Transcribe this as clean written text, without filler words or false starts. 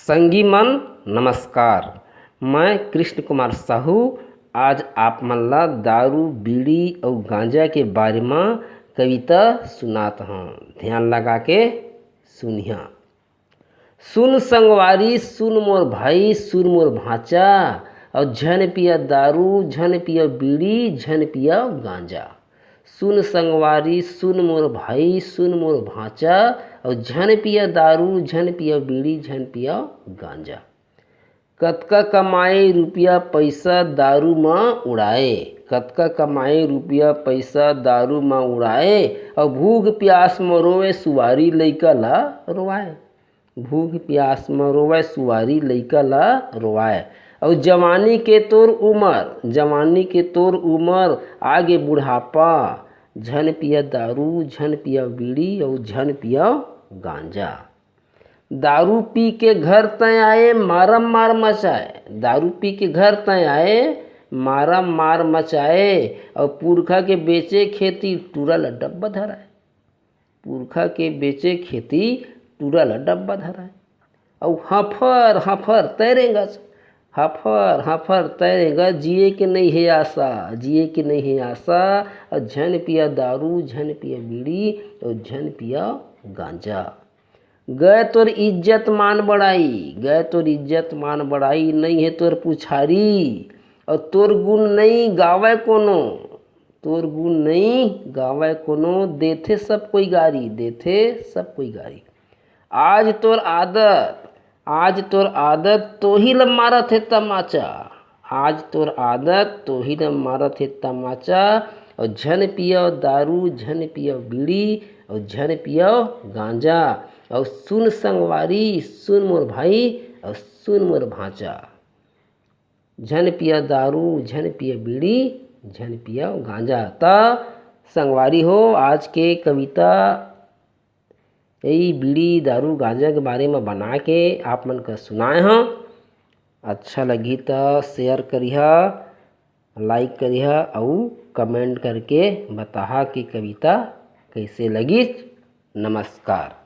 संगी मन नमस्कार। मैं कृष्ण कुमार साहू आज आप मन ला दारू बीड़ी और गांजा के बारे में कविता सुनात हूँ। ध्यान लगा के सुनिया। सुन संगवारी सुन मोर भाई सुन मोर भांचा, और झन पिया दारू झन पिया बीड़ी झन पिया गांजा। सुन संगवारी सुन मोर भाई सुन मोर भांचा, और झन पिया दारू झन पिया बीड़ी झन पिया गांजा। कतका कमाए रुपया पैसा दारू में उड़ाए, कतका कमाए रुपया पैसा दारू में उड़ाए, और भूख प्यास में रोवे सुवारी लइका ला रोवाए। भूख प्यास में रोवे सुवारी लइका ला रोवाए। और जवानी के तोर उमर जवानी के तोर उमर आगे बुढ़ापा, झन पिया दारू झन पिया बीड़ी और झन पिया गांजा। दारू पी के घर तय आए मारम मार मचाए, दारू पी के घर तय आए मारम मार मचाए, और पुरखा के बेचे खेती टूरल डब्बा धराए। पुरखा के बेचे खेती टूरल डब्बा धराए। और हफर हफर तैरेगा, हफर हफर तैरेगा, जिए के नहीं है आशा, जिए के नहीं है आशा। और झन पिया दारू झन पिया बीड़ी और झन पिया गांजा। गए तोर इज्जत मान बढ़ाई, गए तोर इज्जत मान बढ़ाई, नहीं है तोर पुछारी। और तोर गुण नहीं गावे कोनो, तोर गुण नहीं गावे कोनो, देथे सब कोई गारी, देथे सब कोई गारी। आज तोर आदत तो ही ल मारत है तमाचा, आज तोर आदत तो ही ल मारत है तमाचा। और झन पिया दारू झन पिया बीड़ी और झन पिया गांजा। और सुन संगवारी सुन मोर भाई और सुन मोर भांचा, झन पिया दारू झन पिया बीड़ी झन पिया गांजा। ता संगवारी हो, आज के कविता यही बीड़ी दारू गांजा के बारे में बना के आप मन का सुनाए हैं। अच्छा लगी तो शेयर करिहा, लाइक करिहा और कमेंट करके बताहा कि कविता कैसे लगी। नमस्कार।